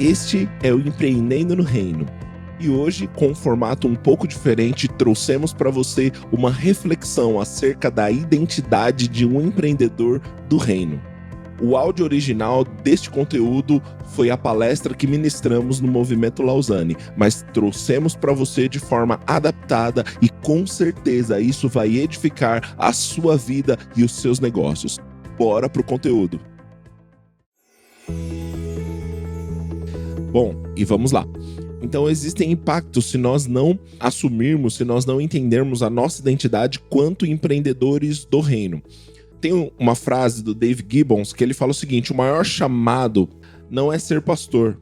Este é o Empreendendo no Reino. E hoje, com um formato um pouco diferente, trouxemos para você uma reflexão acerca da identidade de um empreendedor do reino. O áudio original deste conteúdo foi a palestra que ministramos no Movimento Lausanne, mas trouxemos para você de forma adaptada e com certeza isso vai edificar a sua vida e os seus negócios. Bora pro conteúdo! Bom, e vamos lá. Então existem impactos se nós não assumirmos, se nós não entendermos a nossa identidade quanto empreendedores do reino. Tem uma frase do Dave Gibbons que ele fala o seguinte: o maior chamado não é ser pastor,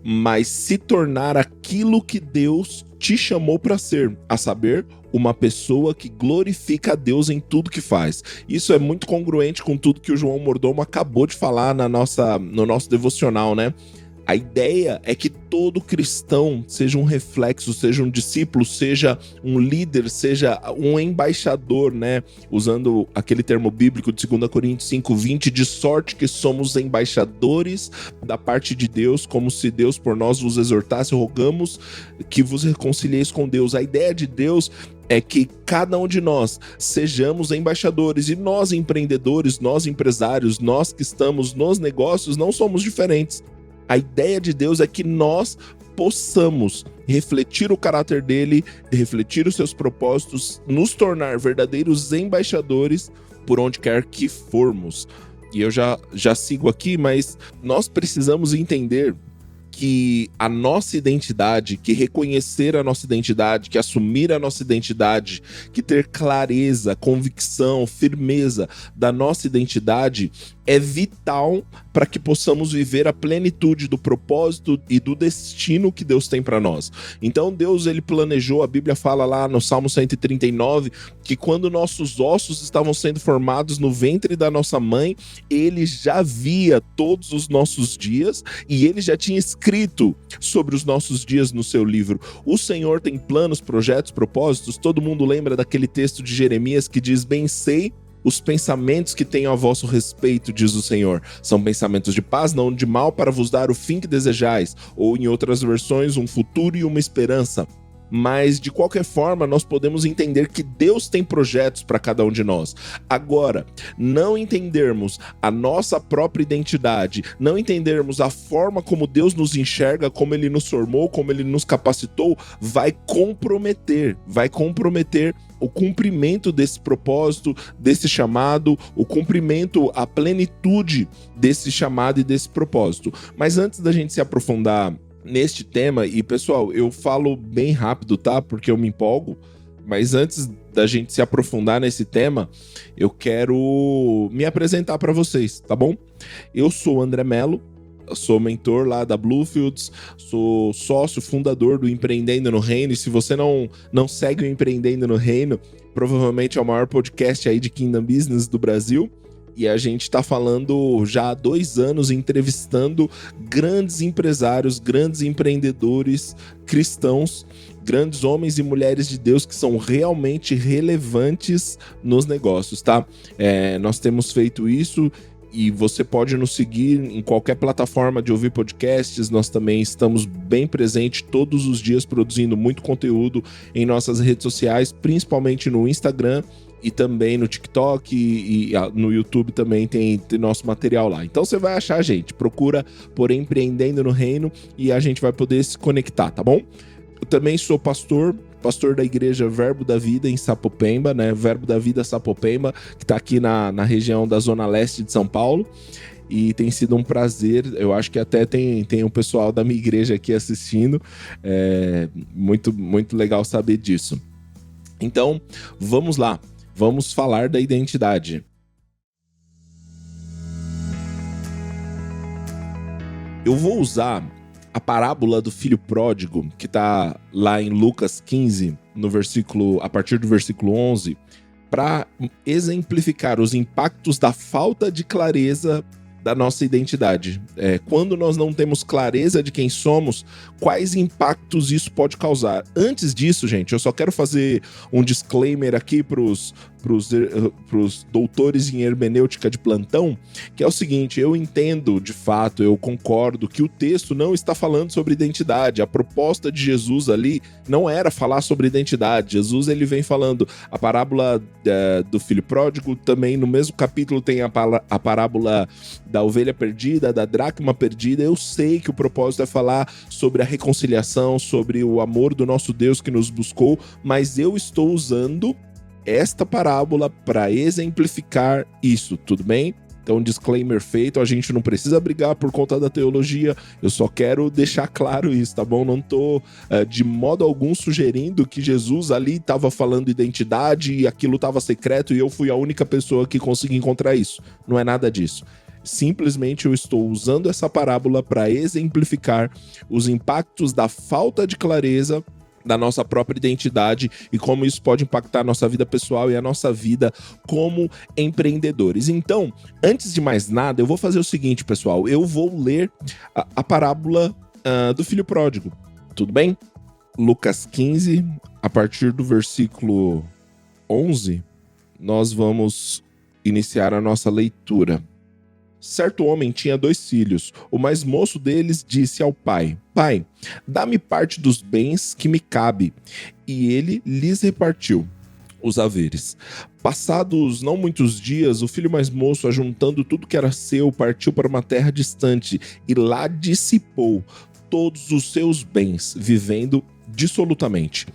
mas se tornar aquilo que Deus te chamou para ser, a saber, uma pessoa que glorifica a Deus em tudo que faz. Isso é muito congruente com tudo que o João Mordomo acabou de falar no nosso devocional, né? A ideia é que todo cristão seja um reflexo, seja um discípulo, seja um líder, seja um embaixador, né? Usando aquele termo bíblico de 2 Coríntios 5:20, de sorte que somos embaixadores da parte de Deus, como se Deus por nós vos exortasse, rogamos que vos reconcilieis com Deus. A ideia de Deus é que cada um de nós sejamos embaixadores, e nós empreendedores, nós empresários, nós que estamos nos negócios, não somos diferentes. A ideia de Deus é que nós possamos refletir o caráter dele, refletir os seus propósitos, nos tornar verdadeiros embaixadores por onde quer que formos. E eu já sigo aqui, mas nós precisamos entender que a nossa identidade, que reconhecer a nossa identidade, que assumir a nossa identidade, que ter clareza, convicção, firmeza da nossa identidade é vital para que possamos viver a plenitude do propósito e do destino que Deus tem para nós. Então Deus, ele planejou, a Bíblia fala lá no Salmo 139, que quando nossos ossos estavam sendo formados no ventre da nossa mãe, ele já via todos os nossos dias e ele já tinha escrito sobre os nossos dias no seu livro. O Senhor tem planos, projetos, propósitos. Todo mundo lembra daquele texto de Jeremias que diz: bem sei os pensamentos que tenho a vosso respeito, diz o Senhor. São pensamentos de paz, não de mal, para vos dar o fim que desejais. Ou em outras versões, um futuro e uma esperança. Mas, de qualquer forma, nós podemos entender que Deus tem projetos para cada um de nós. Agora, não entendermos a nossa própria identidade, não entendermos a forma como Deus nos enxerga, como Ele nos formou, como Ele nos capacitou, vai comprometer o cumprimento desse propósito, desse chamado, o cumprimento, a plenitude desse chamado e desse propósito. Mas antes da gente se aprofundar neste tema, e pessoal, eu falo bem rápido, tá? Porque eu me empolgo, mas antes da gente se aprofundar nesse tema, eu quero me apresentar para vocês, tá bom? Eu sou o André Mello, sou mentor lá da Bluefields, sou sócio fundador do Empreendendo no Reino, e se você não segue o Empreendendo no Reino, provavelmente é o maior podcast aí de Kingdom Business do Brasil. E a gente está falando já há 2 anos, entrevistando grandes empresários, grandes empreendedores cristãos, grandes homens e mulheres de Deus que são realmente relevantes nos negócios, tá? Nós temos feito isso e você pode nos seguir em qualquer plataforma de ouvir podcasts. Nós também estamos bem presentes todos os dias produzindo muito conteúdo em nossas redes sociais, principalmente no Instagram, e também no TikTok e no YouTube também tem nosso material lá. Então você vai achar a gente, procura por Empreendendo no Reino e a gente vai poder se conectar, tá bom? Eu também sou pastor da igreja Verbo da Vida em Sapopemba, né? Verbo da Vida Sapopemba, que tá aqui na região da Zona Leste de São Paulo. E tem sido um prazer, eu acho que até tem um pessoal da minha igreja aqui assistindo. Muito, muito legal saber disso. Então, vamos lá. Vamos falar da identidade. Eu vou usar a parábola do filho pródigo, que está lá em Lucas 15, a partir do versículo 11, para exemplificar os impactos da falta de clareza da nossa identidade. Quando nós não temos clareza de quem somos, quais impactos isso pode causar. Antes disso, gente, eu só quero fazer um disclaimer aqui pros pros doutores em hermenêutica de plantão, que é o seguinte: eu entendo, de fato, eu concordo que o texto não está falando sobre identidade. A proposta de Jesus ali não era falar sobre identidade. Jesus, ele vem falando a parábola do filho pródigo, também no mesmo capítulo tem a parábola da ovelha perdida, da dracma perdida. Eu sei que o propósito é falar sobre a reconciliação, sobre o amor do nosso Deus que nos buscou, mas eu estou usando esta parábola para exemplificar isso, tudo bem? Então, disclaimer feito, a gente não precisa brigar por conta da teologia, eu só quero deixar claro isso, tá bom? Não tô de modo algum sugerindo que Jesus ali estava falando identidade e aquilo estava secreto e eu fui a única pessoa que consegui encontrar isso. Não é nada disso. Simplesmente eu estou usando essa parábola para exemplificar os impactos da falta de clareza da nossa própria identidade e como isso pode impactar a nossa vida pessoal e a nossa vida como empreendedores. Então, antes de mais nada, eu vou fazer o seguinte, pessoal. Eu vou ler a parábola do filho pródigo. Tudo bem? Lucas 15, a partir do versículo 11, nós vamos iniciar a nossa leitura. Certo homem tinha 2 filhos. O mais moço deles disse ao pai: Pai, dá-me parte dos bens que me cabe. E ele lhes repartiu os haveres. Passados não muitos dias, o filho mais moço, ajuntando tudo que era seu, partiu para uma terra distante e lá dissipou todos os seus bens, vivendo dissolutamente.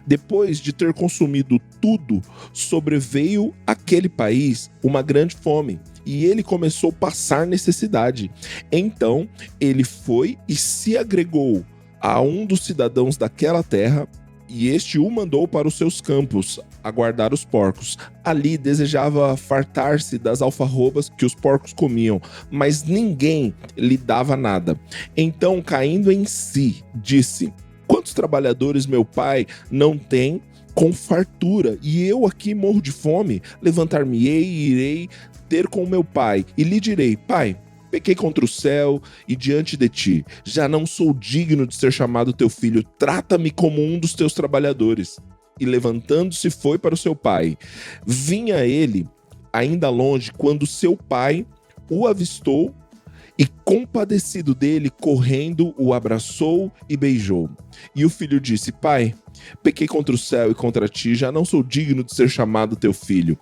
Depois de ter consumido tudo, sobreveio àquele país uma grande fome, e ele começou a passar necessidade. Então ele foi e se agregou a um dos cidadãos daquela terra, e este o mandou para os seus campos a guardar os porcos. Ali desejava fartar-se das alfarrobas que os porcos comiam, mas ninguém lhe dava nada. Então, caindo em si, disse: Quantos trabalhadores meu pai não tem com fartura, e eu aqui morro de fome? Levantar-me-ei e irei ter com meu pai, e lhe direi: Pai, pequei contra o céu e diante de ti. Já não sou digno de ser chamado teu filho. Trata-me como um dos teus trabalhadores. E levantando-se foi para o seu pai. Vinha ele ainda longe quando seu pai o avistou e, compadecido dele, correndo, o abraçou e beijou. E o filho disse: Pai, pequei contra o céu e contra ti. Já não sou digno de ser chamado teu filho.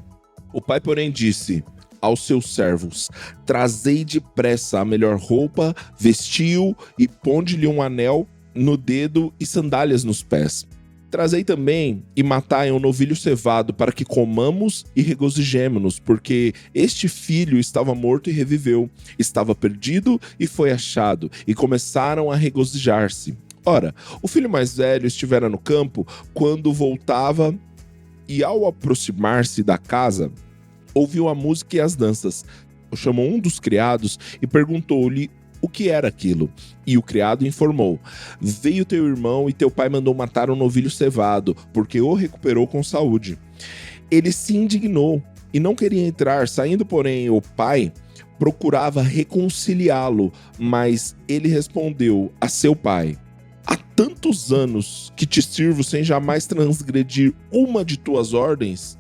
O pai, porém, disse aos seus servos: Trazei depressa a melhor roupa, vestiu e ponde-lhe um anel no dedo e sandálias nos pés. Trazei também e matai um novilho cevado, para que comamos e regozijemo-nos, porque este filho estava morto e reviveu, estava perdido e foi achado, e começaram a regozijar-se. Ora, o filho mais velho estivera no campo quando voltava, e ao aproximar-se da casa, ouviu a música e as danças. Chamou um dos criados e perguntou-lhe o que era aquilo. E o criado informou: Veio teu irmão e teu pai mandou matar um novilho cevado, porque o recuperou com saúde. Ele se indignou e não queria entrar. Saindo, porém, o pai procurava reconciliá-lo, mas ele respondeu a seu pai: Há tantos anos que te sirvo sem jamais transgredir uma de tuas ordens,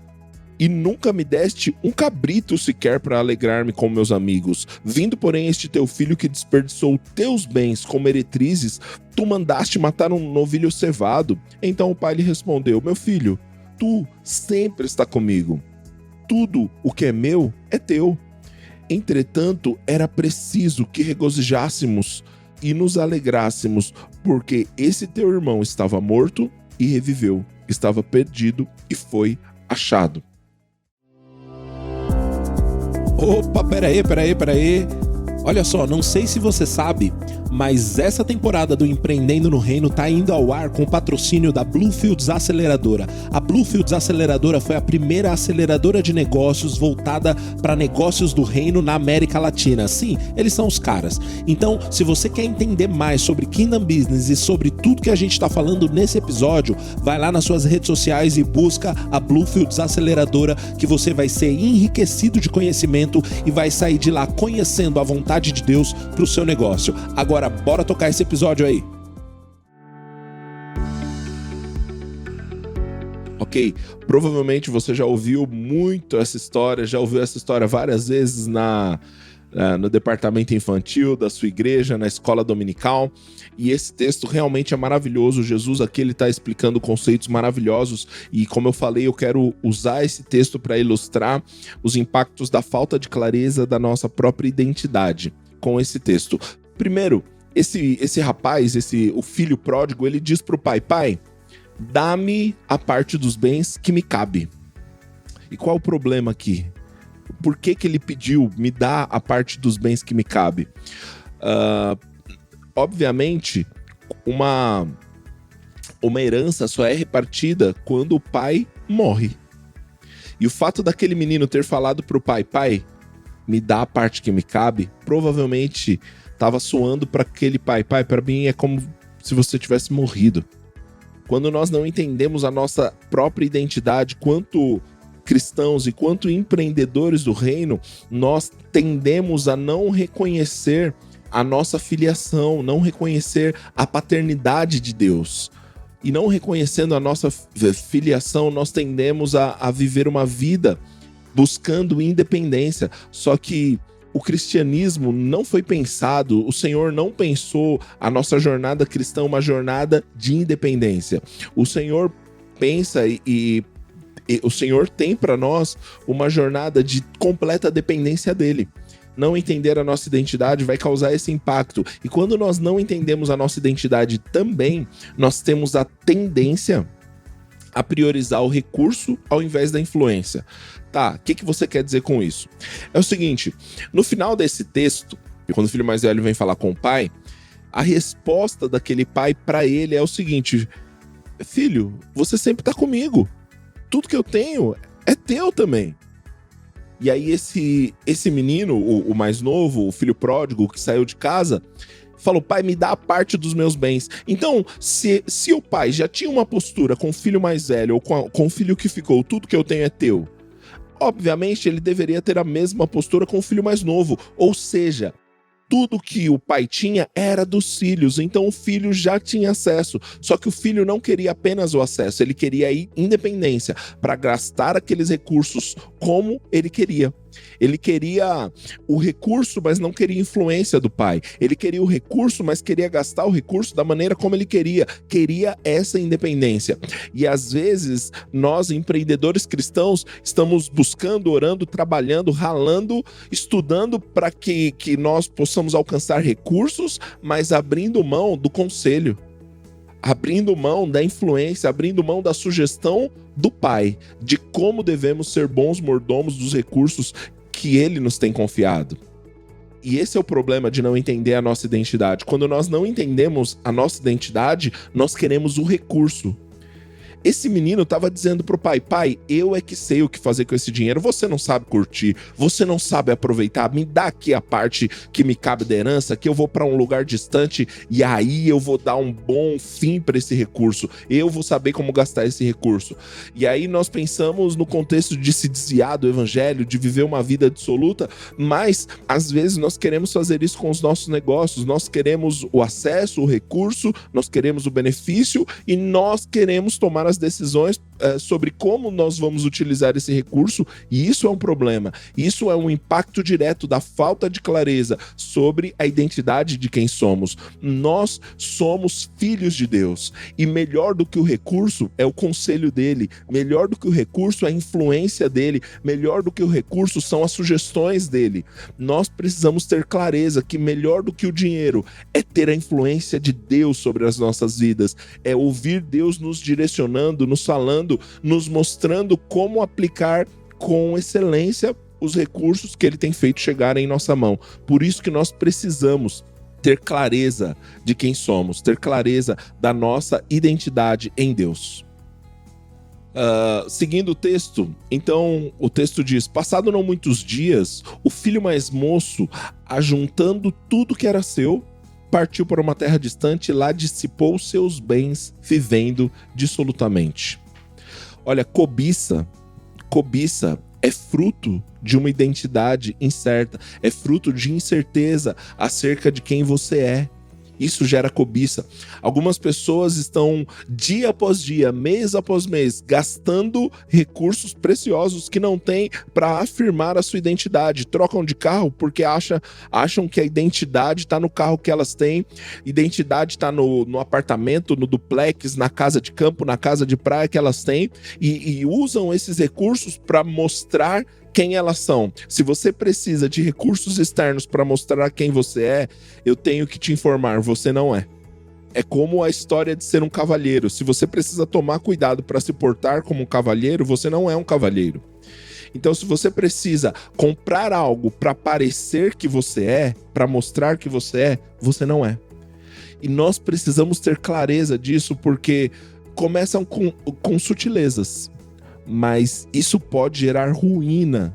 e nunca me deste um cabrito sequer para alegrar-me com meus amigos. Vindo, porém, este teu filho que desperdiçou teus bens com meretrizes, tu mandaste matar um novilho cevado. Então o pai lhe respondeu: Meu filho, tu sempre está comigo. Tudo o que é meu é teu. Entretanto, era preciso que regozijássemos e nos alegrássemos, porque esse teu irmão estava morto e reviveu, estava perdido e foi achado. Opa, peraí. Olha só, não sei se você sabe, mas essa temporada do Empreendendo no Reino tá indo ao ar com o patrocínio da Bluefields Aceleradora. A Bluefields Aceleradora foi a primeira aceleradora de negócios voltada para negócios do reino na América Latina. Sim, eles são os caras. Então, se você quer entender mais sobre Kingdom Business e sobre tudo que a gente tá falando nesse episódio, vai lá nas suas redes sociais e busca a Bluefields Aceleradora, que você vai ser enriquecido de conhecimento e vai sair de lá conhecendo a vontade de Deus para o seu negócio. Agora, bora tocar esse episódio aí. Ok, provavelmente você já ouviu muito essa história, já ouviu essa história várias vezes no departamento infantil da sua igreja, na escola dominical, e esse texto realmente é maravilhoso. Jesus aqui ele está explicando conceitos maravilhosos, e como eu falei, eu quero usar esse texto para ilustrar os impactos da falta de clareza da nossa própria identidade com esse texto. Primeiro, esse rapaz, o filho pródigo, ele diz para o pai: pai, dá-me a parte dos bens que me cabe. E qual o problema aqui? Por que ele pediu, me dá a parte dos bens que me cabe? Obviamente, uma herança só é repartida quando o pai morre. E o fato daquele menino ter falado para o pai: pai, me dá a parte que me cabe, provavelmente estava soando para aquele pai: pai, para mim é como se você tivesse morrido. Quando nós não entendemos a nossa própria identidade quanto cristãos e quanto empreendedores do reino, nós tendemos a não reconhecer a nossa filiação, não reconhecer a paternidade de Deus. E não reconhecendo a nossa filiação, nós tendemos a viver uma vida buscando independência. Só que o cristianismo não foi pensado, o Senhor não pensou a nossa jornada cristã uma jornada de independência. O Senhor pensa e o Senhor tem para nós uma jornada de completa dependência dele. Não entender a nossa identidade vai causar esse impacto. E quando nós não entendemos a nossa identidade também, nós temos a tendência a priorizar o recurso ao invés da influência. Tá, o que você quer dizer com isso? É o seguinte, no final desse texto, quando o filho mais velho vem falar com o pai, a resposta daquele pai para ele é o seguinte: filho, você sempre está comigo. Tudo que eu tenho é teu também. E aí esse menino, o mais novo, o filho pródigo que saiu de casa, falou: pai, me dá a parte dos meus bens. Então, se o pai já tinha uma postura com o filho mais velho ou com o filho que ficou, tudo que eu tenho é teu, obviamente ele deveria ter a mesma postura com o filho mais novo. Ou seja, tudo que o pai tinha era dos filhos, então o filho já tinha acesso. Só que o filho não queria apenas o acesso, ele queria a independência para gastar aqueles recursos como ele queria. Ele queria o recurso, mas não queria influência do pai. Ele queria o recurso, mas queria gastar o recurso da maneira como ele queria. Queria essa independência. E às vezes, nós, empreendedores cristãos, estamos buscando, orando, trabalhando, ralando, estudando para que nós possamos alcançar recursos, mas abrindo mão do conselho, abrindo mão da influência, abrindo mão da sugestão do pai, de como devemos ser bons mordomos dos recursos que ele nos tem confiado. E esse é o problema de não entender a nossa identidade. Quando nós não entendemos a nossa identidade, nós queremos o recurso. Esse menino estava dizendo pro pai: pai, eu é que sei o que fazer com esse dinheiro, você não sabe curtir, você não sabe aproveitar, me dá aqui a parte que me cabe da herança, que eu vou para um lugar distante e aí eu vou dar um bom fim para esse recurso, eu vou saber como gastar esse recurso. E aí nós pensamos no contexto de se desviar do evangelho, de viver uma vida dissoluta, mas às vezes nós queremos fazer isso com os nossos negócios, nós queremos o acesso, o recurso, nós queremos o benefício e nós queremos tomar as decisões sobre como nós vamos utilizar esse recurso, e isso é um problema. Isso é um impacto direto da falta de clareza sobre a identidade de quem somos. Nós somos filhos de Deus, e melhor do que o recurso é o conselho dele, melhor do que o recurso é a influência dele, melhor do que o recurso são as sugestões dele. Nós precisamos ter clareza que melhor do que o dinheiro é ter a influência de Deus sobre as nossas vidas, é ouvir Deus nos direcionando, nos falando, nos mostrando como aplicar com excelência os recursos que ele tem feito chegar em nossa mão. Por isso que nós precisamos ter clareza de quem somos, ter clareza da nossa identidade em Deus. Seguindo o texto, então o texto diz: passado não muitos dias, o filho mais moço, ajuntando tudo que era seu, partiu para uma terra distante e lá dissipou seus bens, vivendo dissolutamente. Olha, cobiça é fruto de uma identidade incerta, é fruto de incerteza acerca de quem você é. Isso gera cobiça. Algumas pessoas estão dia após dia, mês após mês, gastando recursos preciosos que não têm para afirmar a sua identidade. Trocam de carro porque acham que a identidade está no carro que elas têm, identidade está no apartamento, no duplex, na casa de campo, na casa de praia que elas têm, e usam esses recursos para mostrar quem elas são. Se você precisa de recursos externos para mostrar quem você é, eu tenho que te informar, você não é. É como a história de ser um cavalheiro. Se você precisa tomar cuidado para se portar como um cavalheiro, você não é um cavalheiro. Então, se você precisa comprar algo para parecer que você é, para mostrar que você não é. E nós precisamos ter clareza disso, porque começam com sutilezas. Mas isso pode gerar ruína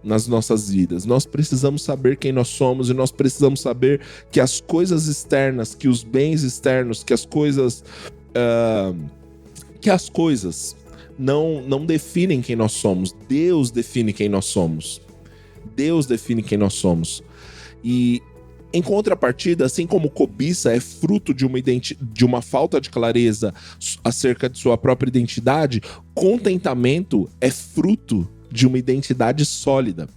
nas nossas vidas. Nós precisamos saber quem nós somos e nós precisamos saber que as coisas externas, que os bens externos, que as coisas não definem quem nós somos. Deus define quem nós somos. Deus define quem nós somos. E em contrapartida, assim como cobiça é fruto de uma falta de clareza acerca de sua própria identidade, contentamento é fruto de uma identidade sólida.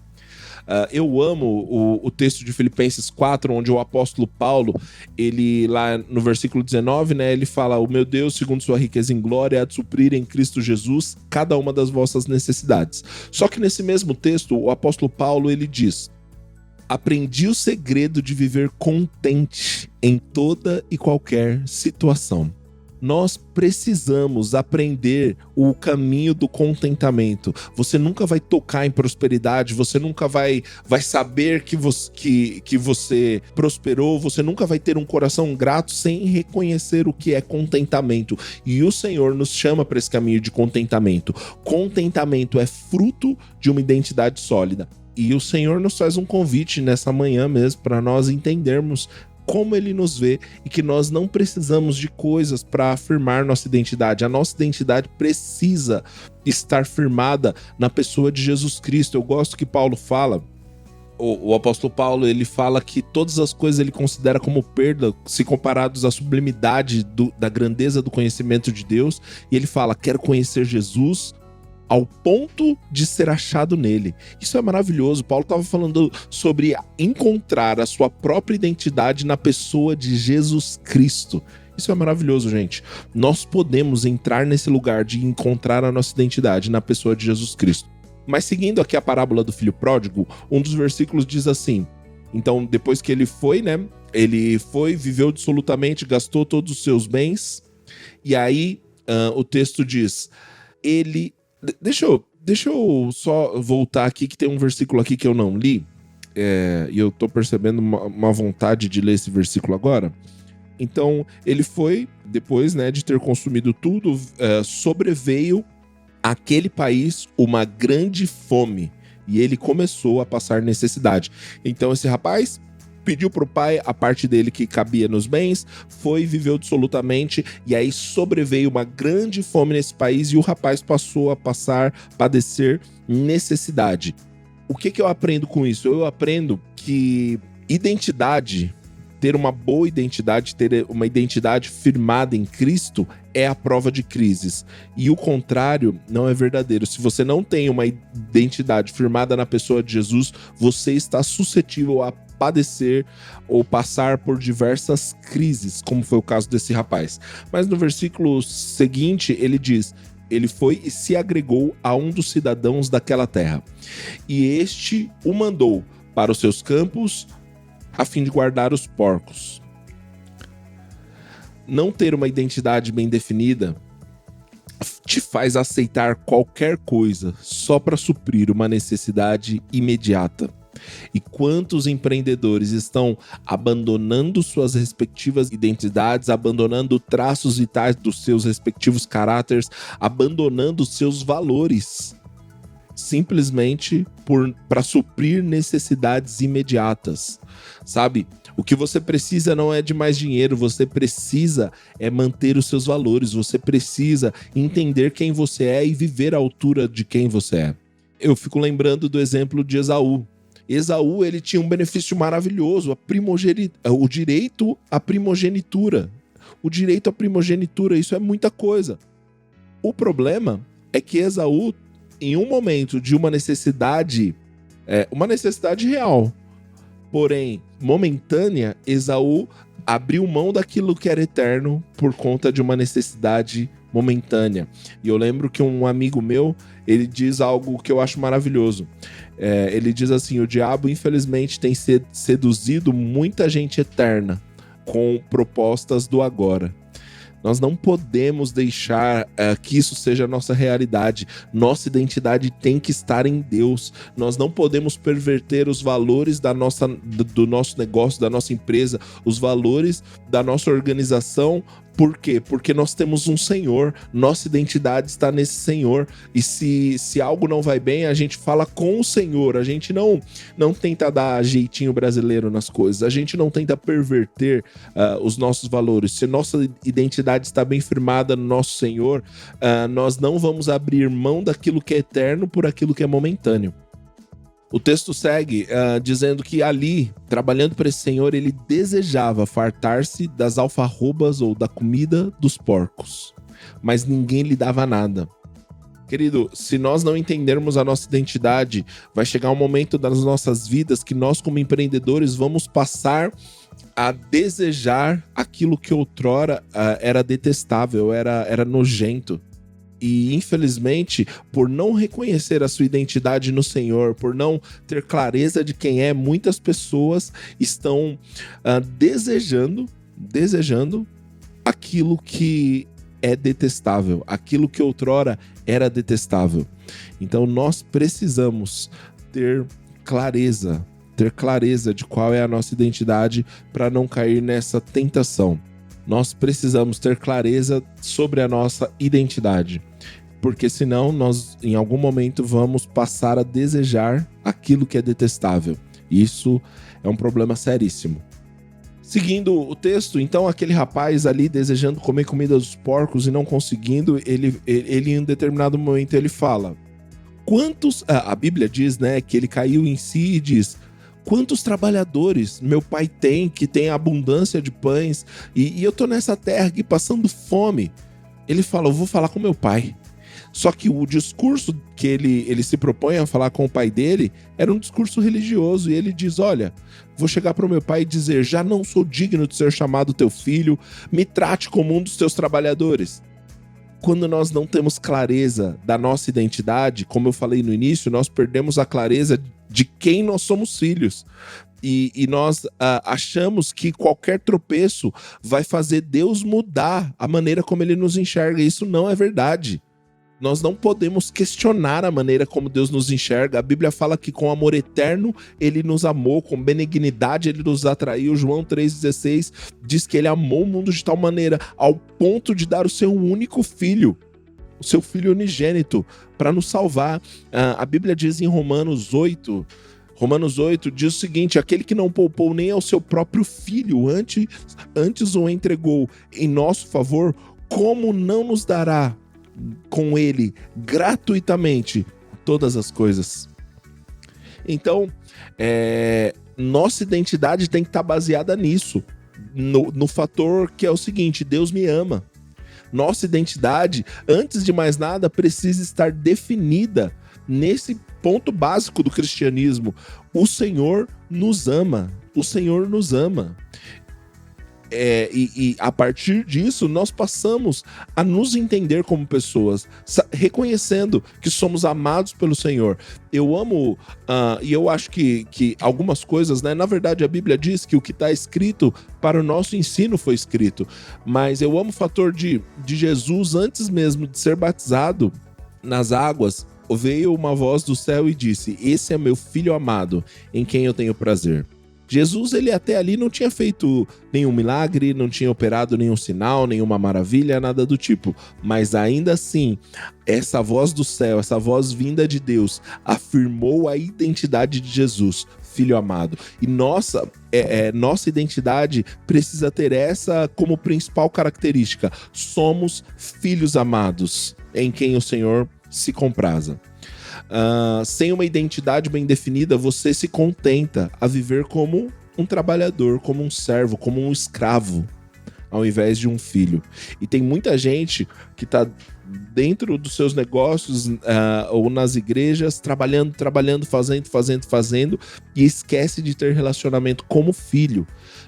Eu amo o texto de Filipenses 4, onde o apóstolo Paulo, ele lá no versículo 19, né, ele fala: o meu Deus, segundo sua riqueza em glória, há de suprir em Cristo Jesus cada uma das vossas necessidades. Só que nesse mesmo texto, o apóstolo Paulo, ele diz: aprendi o segredo de viver contente em toda e qualquer situação. Nós precisamos aprender o caminho do contentamento. Você nunca vai tocar em prosperidade, você nunca vai saber que você prosperou, você nunca vai ter um coração grato sem reconhecer o que é contentamento. E o Senhor nos chama para esse caminho de contentamento. Contentamento é fruto de uma identidade sólida. E o Senhor nos faz um convite nessa manhã mesmo para nós entendermos como Ele nos vê e que nós não precisamos de coisas para afirmar nossa identidade. A nossa identidade precisa estar firmada na pessoa de Jesus Cristo. Eu gosto que Paulo fala, o apóstolo Paulo, ele fala que todas as coisas ele considera como perda se comparados à sublimidade da grandeza do conhecimento de Deus. E ele fala: quero conhecer Jesus ao ponto de ser achado nele. Isso é maravilhoso. Paulo estava falando sobre encontrar a sua própria identidade na pessoa de Jesus Cristo. Isso é maravilhoso, gente. Nós podemos entrar nesse lugar de encontrar a nossa identidade na pessoa de Jesus Cristo. Mas seguindo aqui a parábola do filho pródigo, um dos versículos diz assim: então, depois que ele foi, né? Ele foi, viveu dissolutamente, gastou todos os seus bens. E aí, o texto diz: ele... Deixa eu só voltar aqui, que tem um versículo aqui que eu não li, e eu tô percebendo uma vontade de ler esse versículo agora. Então, ele foi, depois, né, de ter consumido tudo, sobreveio àquele país uma grande fome, e ele começou a passar necessidade. Então, esse rapaz pediu pro pai a parte dele que cabia nos bens, foi, viveu dissolutamente, e aí sobreveio uma grande fome nesse país e o rapaz passou a padecer necessidade. O que eu aprendo com isso? Eu aprendo que identidade, ter uma boa identidade, ter uma identidade firmada em Cristo é a prova de crises. E o contrário não é verdadeiro. Se você não tem uma identidade firmada na pessoa de Jesus, você está suscetível a padecer ou passar por diversas crises, como foi o caso desse rapaz. Mas no versículo seguinte ele diz: ele foi e se agregou a um dos cidadãos daquela terra, e este o mandou para os seus campos a fim de guardar os porcos. Não ter uma identidade bem definida te faz aceitar qualquer coisa só para suprir uma necessidade imediata. E quantos empreendedores estão abandonando suas respectivas identidades, abandonando traços vitais dos seus respectivos caráteres, abandonando seus valores, simplesmente para suprir necessidades imediatas, sabe? O que você precisa não é de mais dinheiro, você precisa manter os seus valores, você precisa entender quem você é e viver à altura de quem você é. Eu fico lembrando do exemplo de Esaú. Esaú, ele tinha um benefício maravilhoso, o direito à primogenitura. O direito à primogenitura, isso é muita coisa. O problema é que Esaú, em um momento de uma necessidade real, porém momentânea, Esaú abriu mão daquilo que era eterno por conta de uma necessidade momentânea. E eu lembro que um amigo meu, ele diz algo que eu acho maravilhoso. Ele diz assim: o diabo infelizmente tem seduzido muita gente eterna com propostas do agora. Nós não podemos deixar que isso seja a nossa realidade. Nossa identidade tem que estar em Deus. Nós não podemos perverter os valores do nosso negócio, da nossa empresa, os valores da nossa organização. Por quê? Porque nós temos um Senhor, nossa identidade está nesse Senhor, e se algo não vai bem, a gente fala com o Senhor, a gente não tenta dar jeitinho brasileiro nas coisas, a gente não tenta perverter os nossos valores. Se nossa identidade está bem firmada no nosso Senhor, nós não vamos abrir mão daquilo que é eterno por aquilo que é momentâneo. O texto segue dizendo que ali, trabalhando para esse senhor, ele desejava fartar-se das alfarrobas ou da comida dos porcos, mas ninguém lhe dava nada. Querido, se nós não entendermos a nossa identidade, vai chegar um momento das nossas vidas que nós, como empreendedores, vamos passar a desejar aquilo que outrora era detestável, era nojento. E, infelizmente, por não reconhecer a sua identidade no Senhor, por não ter clareza de quem é, muitas pessoas estão desejando aquilo que é detestável, aquilo que outrora era detestável. Então, nós precisamos ter clareza de qual é a nossa identidade para não cair nessa tentação. Nós precisamos ter clareza sobre a nossa identidade, porque senão nós, em algum momento, vamos passar a desejar aquilo que é detestável. Isso é um problema seríssimo. Seguindo o texto, então, aquele rapaz ali desejando comer comida dos porcos e não conseguindo, ele em um determinado momento ele fala: quantos... A Bíblia diz, né, que ele caiu em si e diz: quantos trabalhadores meu pai tem, que tem abundância de pães, e eu tô nessa terra aqui passando fome. Ele fala: eu vou falar com meu pai. Só que o discurso que ele se propõe a falar com o pai dele era um discurso religioso, e ele diz: olha, vou chegar para o meu pai e dizer: já não sou digno de ser chamado teu filho, me trate como um dos teus trabalhadores. Quando nós não temos clareza da nossa identidade, como eu falei no início, nós perdemos a clareza de quem nós somos filhos. E nós achamos que qualquer tropeço vai fazer Deus mudar a maneira como ele nos enxerga. Isso não é verdade. Nós não podemos questionar a maneira como Deus nos enxerga. A Bíblia fala que com amor eterno ele nos amou, com benignidade ele nos atraiu. João 3,16 diz que ele amou o mundo de tal maneira ao ponto de dar o seu único filho, o seu filho unigênito, para nos salvar. A Bíblia diz em Romanos 8 diz o seguinte: aquele que não poupou nem ao seu próprio filho, antes o entregou em nosso favor, como não nos dará com ele gratuitamente todas as coisas? Então, nossa identidade tem que estar baseada nisso, no fator que é o seguinte: Deus me ama. Nossa identidade, antes de mais nada, precisa estar definida nesse ponto básico do cristianismo: o Senhor nos ama. O Senhor nos ama. E a partir disso nós passamos a nos entender como pessoas, reconhecendo que somos amados pelo Senhor. Eu amo, e eu acho que algumas coisas, né? Na verdade, a Bíblia diz que o que está escrito para o nosso ensino foi escrito, mas eu amo o fator de Jesus, antes mesmo de ser batizado nas águas, veio uma voz do céu e disse: esse é meu filho amado, em quem eu tenho prazer. Jesus, ele até ali não tinha feito nenhum milagre, não tinha operado nenhum sinal, nenhuma maravilha, nada do tipo. Mas ainda assim, essa voz do céu, essa voz vinda de Deus, afirmou a identidade de Jesus, filho amado. E nossa identidade precisa ter essa como principal característica: somos filhos amados, em quem o Senhor se compraza. sem uma identidade bem definida, você se contenta a viver como um trabalhador, como um servo, como um escravo, ao invés de um filho. E tem muita gente que está dentro dos seus negócios ou nas igrejas, trabalhando, fazendo, e esquece de ter relacionamento como filho.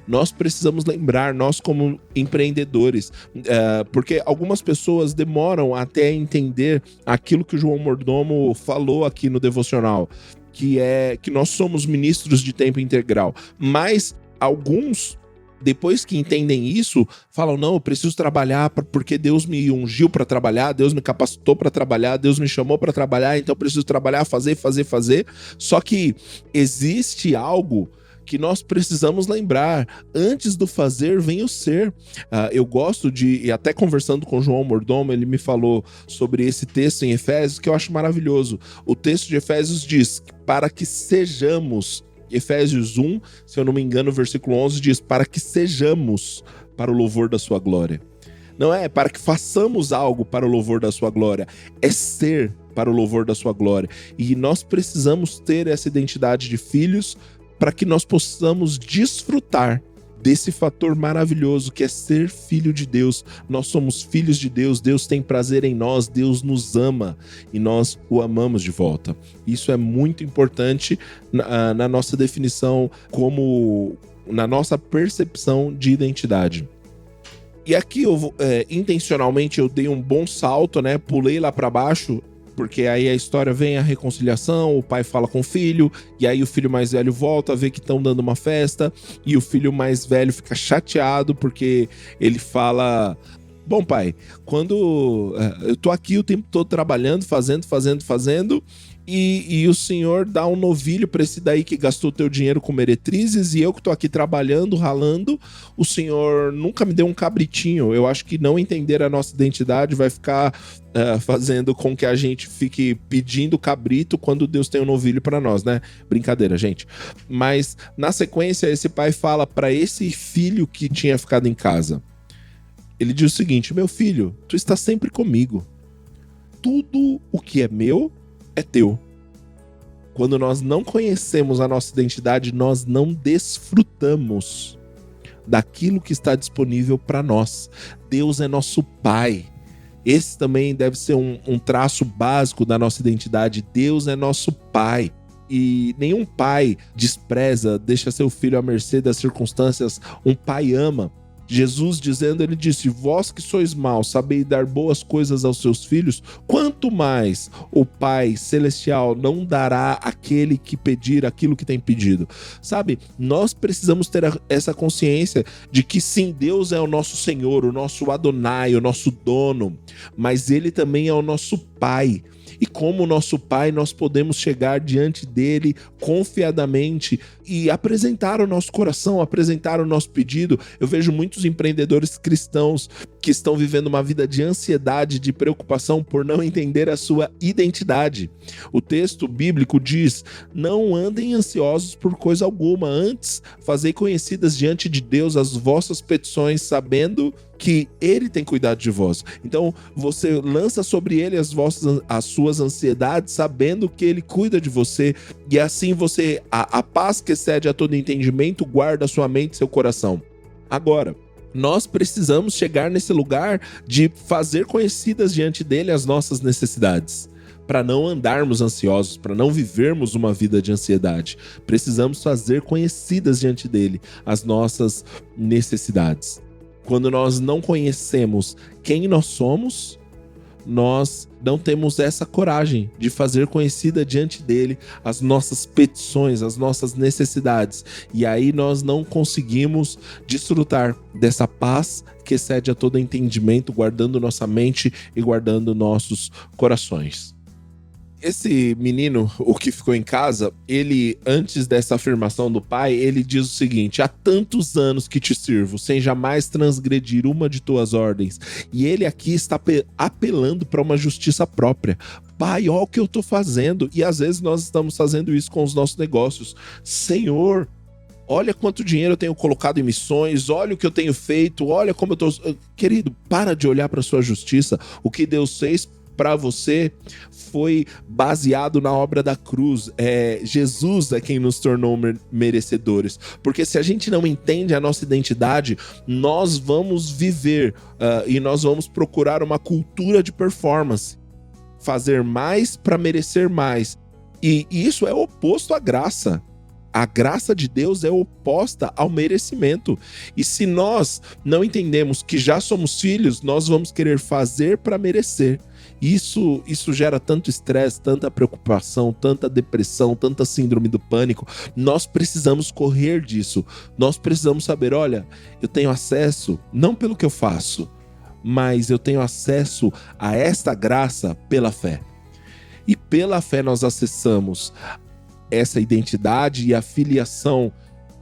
Nós precisamos lembrar, nós como empreendedores, porque algumas pessoas demoram até entender aquilo que o João Mordomo falou aqui no devocional, que é que nós somos ministros de tempo integral, mas alguns, depois que entendem isso, falam, não, eu preciso trabalhar porque Deus me ungiu para trabalhar, Deus me capacitou para trabalhar, Deus me chamou para trabalhar, então eu preciso trabalhar, fazer. Só que existe algo que nós precisamos lembrar: antes do fazer vem o ser. Eu gosto de, e até conversando com o João Mordomo, ele me falou sobre esse texto em Efésios, que eu acho maravilhoso. O texto de Efésios diz, para que sejamos... Efésios 1, se eu não me engano, versículo 11 diz, para que sejamos para o louvor da sua glória. Não é para que façamos algo para o louvor da sua glória, é ser para o louvor da sua glória. E nós precisamos ter essa identidade de filhos para que nós possamos desfrutar desse fator maravilhoso que é ser filho de Deus. Nós somos filhos de Deus, Deus tem prazer em nós, Deus nos ama e nós o amamos de volta. Isso é muito importante na nossa definição, como na nossa percepção de identidade. E aqui intencionalmente eu dei um bom salto, né? Pulei lá para baixo, porque aí a história vem a reconciliação, o pai fala com o filho, e aí o filho mais velho volta, vê que estão dando uma festa, e o filho mais velho fica chateado, porque ele fala, bom pai, quando eu tô aqui o tempo todo trabalhando, fazendo, e o senhor dá um novilho para esse daí que gastou teu dinheiro com meretrizes, e eu que tô aqui trabalhando, ralando, o senhor nunca me deu um cabritinho. Eu acho que não entender a nossa identidade vai ficar fazendo com que a gente fique pedindo cabrito quando Deus tem um novilho para nós, né? Brincadeira, gente. Mas na sequência esse pai fala para esse filho que tinha ficado em casa. Ele diz o seguinte: meu filho, tu está sempre comigo. Tudo o que é meu é teu. Quando nós não conhecemos a nossa identidade, nós não desfrutamos daquilo que está disponível para nós. Deus é nosso Pai. Esse também deve ser um traço básico da nossa identidade. Deus é nosso Pai. E nenhum pai despreza, deixa seu filho à mercê das circunstâncias. Um pai ama. Jesus dizendo, ele disse: vós que sois maus, sabeis dar boas coisas aos seus filhos, quanto mais o Pai Celestial não dará àquele que pedir aquilo que tem pedido. Sabe, nós precisamos ter essa consciência de que sim, Deus é o nosso Senhor, o nosso Adonai, o nosso dono, mas Ele também é o nosso Pai. E como nosso Pai, nós podemos chegar diante dele confiadamente e apresentar o nosso coração, apresentar o nosso pedido. Eu vejo muitos empreendedores cristãos que estão vivendo uma vida de ansiedade, de preocupação por não entender a sua identidade. O texto bíblico diz: não andem ansiosos por coisa alguma, antes fazei conhecidas diante de Deus as vossas petições, sabendo que Ele tem cuidado de vós. Então você lança sobre Ele as suas ansiedades, sabendo que Ele cuida de você, e assim você, a paz que excede a todo entendimento, guarda sua mente e seu coração. Agora, nós precisamos chegar nesse lugar de fazer conhecidas diante dele as nossas necessidades, para não andarmos ansiosos, para não vivermos uma vida de ansiedade. Precisamos fazer conhecidas diante dele as nossas necessidades. Quando nós não conhecemos quem nós somos, nós não temos essa coragem de fazer conhecida diante dele as nossas petições, as nossas necessidades. E aí nós não conseguimos desfrutar dessa paz que excede a todo entendimento, guardando nossa mente e guardando nossos corações. Esse menino, o que ficou em casa, ele, antes dessa afirmação do pai, ele diz o seguinte: há tantos anos que te sirvo, sem jamais transgredir uma de tuas ordens. E ele aqui está apelando para uma justiça própria. Pai, olha o que eu estou fazendo. E às vezes nós estamos fazendo isso com os nossos negócios. Senhor, olha quanto dinheiro eu tenho colocado em missões, olha o que eu tenho feito, olha como eu estou... Querido, para de olhar para a sua justiça. O que Deus fez para você foi baseado na obra da cruz. Jesus é quem nos tornou merecedores. Porque se a gente não entende a nossa identidade, nós vamos viver e nós vamos procurar uma cultura de performance. Fazer mais para merecer mais. E isso é oposto à graça. A graça de Deus é oposta ao merecimento. E se nós não entendemos que já somos filhos, nós vamos querer fazer para merecer. Isso gera tanto estresse, tanta preocupação, tanta depressão, tanta síndrome do pânico. Nós precisamos correr disso. Nós precisamos saber, olha, eu tenho acesso, não pelo que eu faço, mas eu tenho acesso a esta graça pela fé. E pela fé nós acessamos essa identidade e a filiação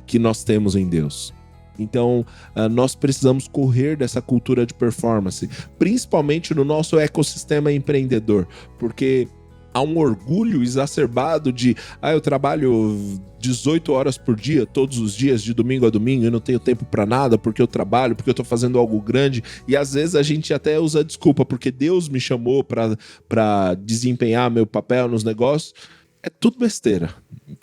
que nós temos em Deus. Então, nós precisamos correr dessa cultura de performance, principalmente no nosso ecossistema empreendedor, porque há um orgulho exacerbado de eu trabalho 18 horas por dia, todos os dias, de domingo a domingo, eu não tenho tempo para nada, porque eu trabalho, porque eu tô fazendo algo grande, e às vezes a gente até usa desculpa, porque Deus me chamou para desempenhar meu papel nos negócios. É tudo besteira,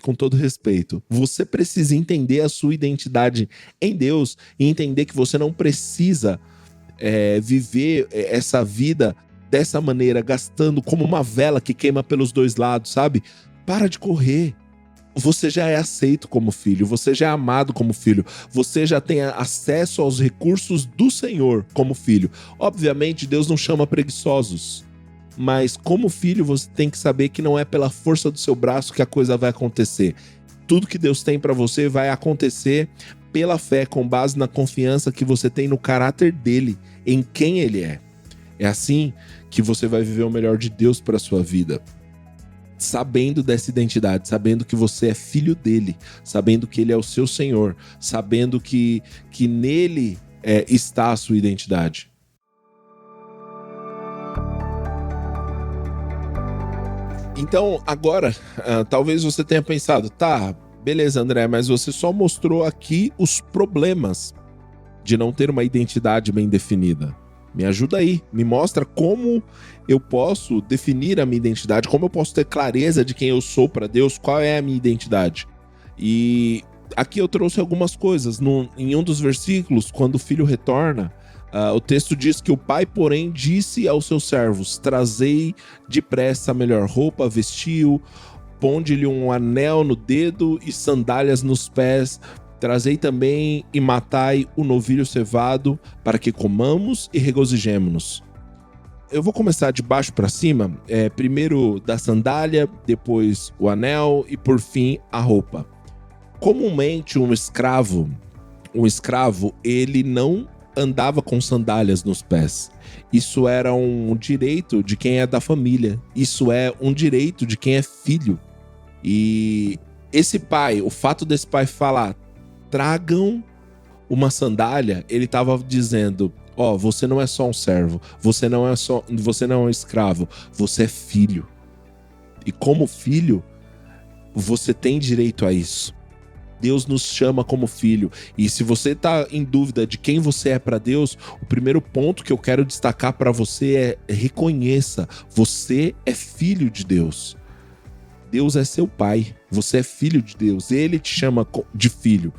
com todo respeito. Você precisa entender a sua identidade em Deus e entender que você não precisa viver essa vida dessa maneira, gastando como uma vela que queima pelos dois lados, sabe? Para de correr. Você já é aceito como filho, você já é amado como filho, você já tem acesso aos recursos do Senhor como filho. Obviamente, Deus não chama preguiçosos. Mas como filho você tem que saber que não é pela força do seu braço que a coisa vai acontecer. Tudo que Deus tem para você vai acontecer pela fé, com base na confiança que você tem no caráter dele, em quem ele é. É assim que você vai viver o melhor de Deus para a sua vida. Sabendo dessa identidade, sabendo que você é filho dele, sabendo que ele é o seu Senhor, sabendo que nele está a sua identidade. Então, agora, talvez você tenha pensado, tá, beleza, André, mas você só mostrou aqui os problemas de não ter uma identidade bem definida. Me ajuda aí, me mostra como eu posso definir a minha identidade, como eu posso ter clareza de quem eu sou para Deus, qual é a minha identidade. E aqui eu trouxe algumas coisas. Em um dos versículos, quando o filho retorna, o texto diz que o pai, porém, disse aos seus servos: trazei depressa a melhor roupa, vestiu, ponde-lhe um anel no dedo e sandálias nos pés, trazei também e matai o novilho cevado, para que comamos e regozijemo-nos. Eu vou começar de baixo para cima, primeiro da sandália, depois o anel e por fim a roupa. Comumente um escravo, ele não andava com sandálias nos pés. Isso era um direito de quem é da família. Isso é um direito de quem é filho. E esse pai, o fato desse pai falar, tragam uma sandália, ele estava dizendo, você não é só um servo, você não é um escravo, você é filho. E como filho, você tem direito a isso. Deus nos chama como filho. E se você está em dúvida de quem você é para Deus, o primeiro ponto que eu quero destacar para você é: reconheça, você é filho de Deus. Deus é seu pai, você é filho de Deus, ele te chama de filho.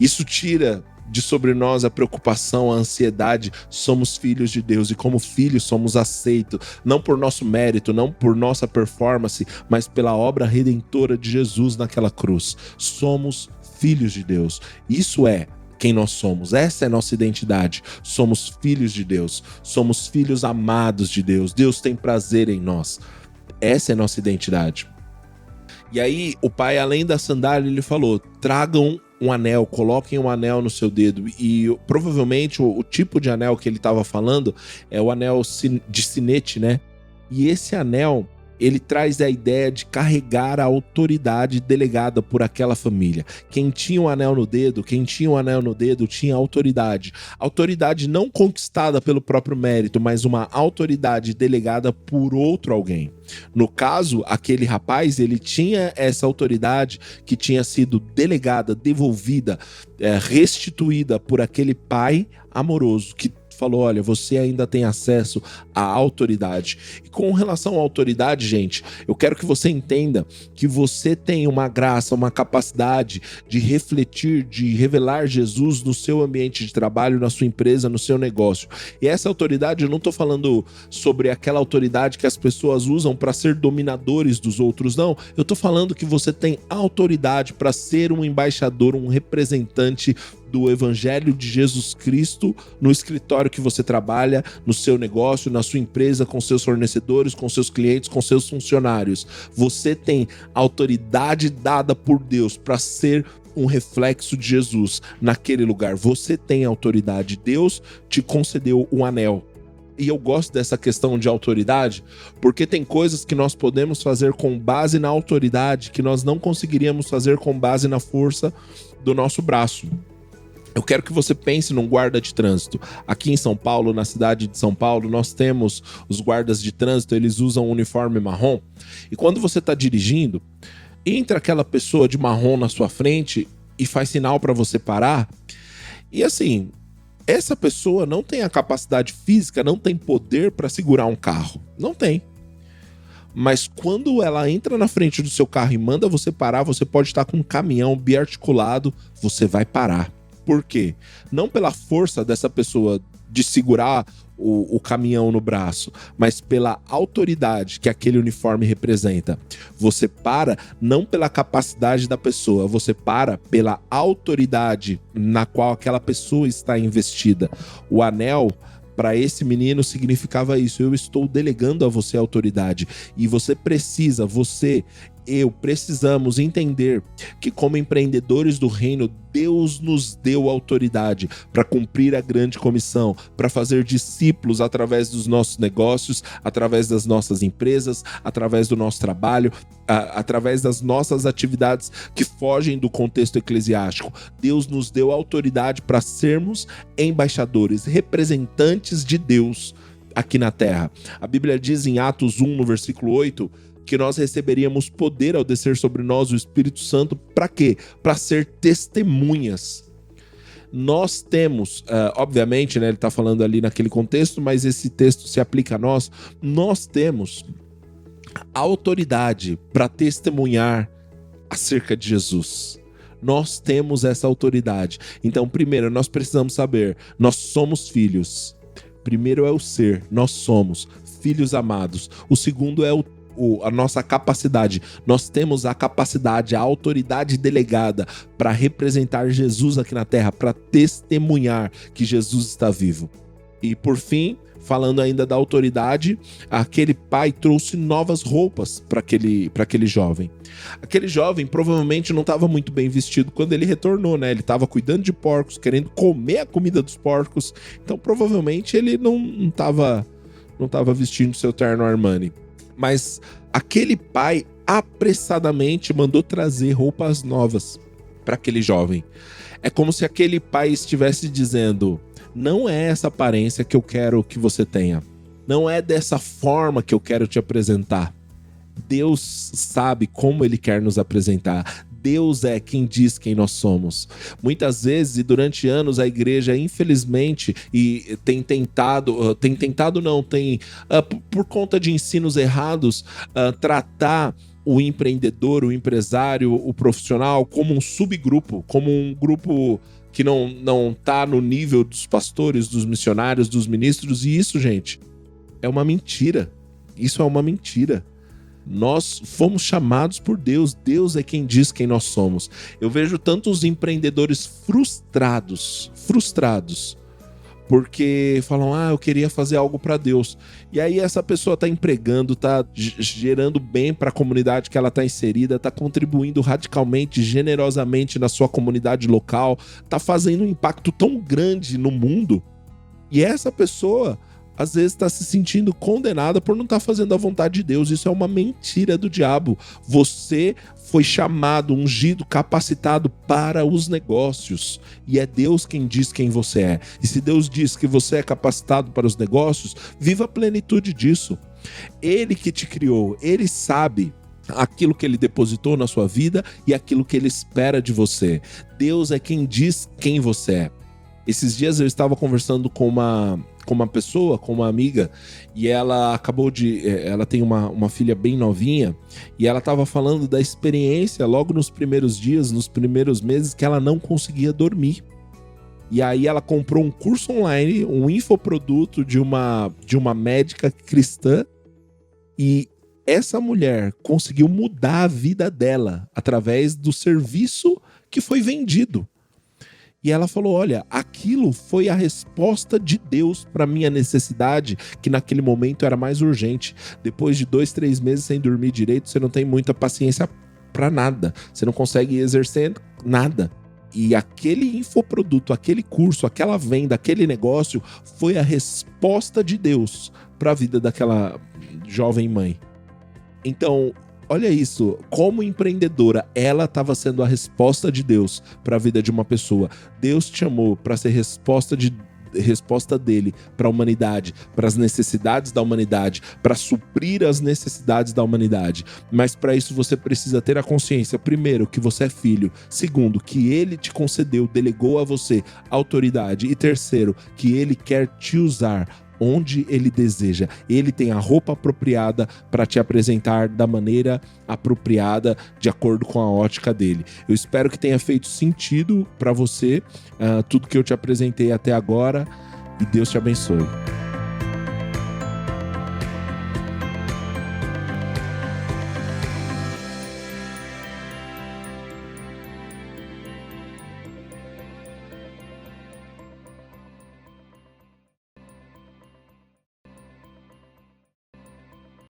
Isso tira de sobre nós a preocupação, a ansiedade. Somos filhos de Deus e como filhos somos aceitos, não por nosso mérito, não por nossa performance, mas pela obra redentora de Jesus naquela cruz. Somos filhos de Deus. Isso é quem nós somos. Essa é a nossa identidade. Somos filhos de Deus. Somos filhos amados de Deus. Deus tem prazer em nós. Essa é a nossa identidade. E aí, o pai, além da sandália, ele falou: tragam um anel, coloquem um anel no seu dedo. E provavelmente o tipo de anel que ele estava falando é o anel de sinete, né? E esse anel, ele traz a ideia de carregar a autoridade delegada por aquela família. Quem tinha um anel no dedo, tinha autoridade. Autoridade não conquistada pelo próprio mérito, mas uma autoridade delegada por outro alguém. No caso, aquele rapaz, ele tinha essa autoridade que tinha sido delegada, devolvida, restituída por aquele pai amoroso que falou: olha, você ainda tem acesso à autoridade. E com relação à autoridade, gente, eu quero que você entenda que você tem uma graça, uma capacidade de refletir, de revelar Jesus no seu ambiente de trabalho, na sua empresa, no seu negócio. E essa autoridade, eu não estou falando sobre aquela autoridade que as pessoas usam para ser dominadores dos outros, não. Eu estou falando que você tem autoridade para ser um embaixador, um representante do Evangelho de Jesus Cristo no escritório que você trabalha, no seu negócio, na sua empresa, com seus fornecedores, com seus clientes, com seus funcionários. Você tem autoridade dada por Deus para ser um reflexo de Jesus naquele lugar. Você tem autoridade. Deus te concedeu um anel. E eu gosto dessa questão de autoridade, porque tem coisas que nós podemos fazer com base na autoridade que nós não conseguiríamos fazer com base na força do nosso braço. Eu quero que você pense num guarda de trânsito. Aqui em São Paulo, na cidade de São Paulo, nós temos os guardas de trânsito, eles usam um uniforme marrom. E quando você está dirigindo, entra aquela pessoa de marrom na sua frente e faz sinal para você parar. E assim, essa pessoa não tem a capacidade física, não tem poder para segurar um carro. Não tem. Mas quando ela entra na frente do seu carro e manda você parar, você pode estar com um caminhão biarticulado, você vai parar. Por quê? Não pela força dessa pessoa de segurar o caminhão no braço, mas pela autoridade que aquele uniforme representa. Você para não pela capacidade da pessoa, você para pela autoridade na qual aquela pessoa está investida. O anel, para esse menino, significava isso: eu estou delegando a você a autoridade. E você precisa, eu precisamos entender que, como empreendedores do reino, Deus nos deu autoridade para cumprir a grande comissão, para fazer discípulos através dos nossos negócios, através das nossas empresas, através do nosso trabalho, através das nossas atividades que fogem do contexto eclesiástico. Deus nos deu autoridade para sermos embaixadores, representantes de Deus aqui na terra. A Bíblia diz em Atos 1, no versículo 8, que nós receberíamos poder ao descer sobre nós o Espírito Santo. Para quê? Para ser testemunhas. Nós temos, obviamente, né, ele está falando ali naquele contexto, mas esse texto se aplica a nós. Nós temos autoridade para testemunhar acerca de Jesus. Nós temos essa autoridade. Então, primeiro, nós precisamos saber, nós somos filhos. Primeiro é o ser, nós somos filhos amados. O segundo é a nossa capacidade. Nós temos a capacidade, a autoridade delegada para representar Jesus aqui na terra, para testemunhar que Jesus está vivo. E por fim, falando ainda da autoridade, aquele pai trouxe novas roupas para aquele jovem. Aquele jovem provavelmente não estava muito bem vestido quando ele retornou, né? Ele estava cuidando de porcos, querendo comer a comida dos porcos. Então provavelmente ele não estava vestindo seu terno Armani. Mas aquele pai apressadamente mandou trazer roupas novas para aquele jovem. É como se aquele pai estivesse dizendo: não é essa aparência que eu quero que você tenha. Não é dessa forma que eu quero te apresentar. Deus sabe como Ele quer nos apresentar. Deus é quem diz quem nós somos. Muitas vezes e durante anos a igreja, infelizmente, tem por conta de ensinos errados, tratar o empreendedor, o empresário, o profissional como um subgrupo, como um grupo que não tá no nível dos pastores, dos missionários, dos ministros. E isso, gente, é uma mentira. Isso é uma mentira. Nós fomos chamados por Deus. Deus é quem diz quem nós somos. Eu vejo tantos empreendedores frustrados, porque falam: eu queria fazer algo para Deus. E aí essa pessoa está empregando, está gerando bem para a comunidade que ela está inserida, está contribuindo radicalmente, generosamente na sua comunidade local, está fazendo um impacto tão grande no mundo. E essa pessoa às vezes está se sentindo condenada por não estar fazendo a vontade de Deus. Isso é uma mentira do diabo. Você foi chamado, ungido, capacitado para os negócios. E é Deus quem diz quem você é. E se Deus diz que você é capacitado para os negócios, viva a plenitude disso. Ele que te criou, Ele sabe aquilo que Ele depositou na sua vida e aquilo que Ele espera de você. Deus é quem diz quem você é. Esses dias eu estava conversando com uma com uma pessoa, com uma amiga, e ela acabou de... Ela tem uma filha bem novinha, e ela estava falando da experiência logo nos primeiros dias, nos primeiros meses, que ela não conseguia dormir. E aí ela comprou um curso online, um infoproduto de uma médica cristã, e essa mulher conseguiu mudar a vida dela através do serviço que foi vendido. E ela falou, olha, aquilo foi a resposta de Deus para minha necessidade, que naquele momento era mais urgente. Depois de 2-3 meses sem dormir direito, você não tem muita paciência para nada. Você não consegue exercer nada. E aquele infoproduto, aquele curso, aquela venda, aquele negócio foi a resposta de Deus para a vida daquela jovem mãe. Então, olha isso, como empreendedora, ela estava sendo a resposta de Deus para a vida de uma pessoa. Deus te chamou para ser resposta dele para a humanidade, para as necessidades da humanidade, para suprir as necessidades da humanidade. Mas para isso você precisa ter a consciência, primeiro, que você é filho, segundo, que ele te concedeu, delegou a você autoridade, e terceiro, que ele quer te usar onde ele deseja. Ele tem a roupa apropriada para te apresentar da maneira apropriada, de acordo com a ótica dele. Eu espero que tenha feito sentido para você tudo que eu te apresentei até agora, e Deus te abençoe.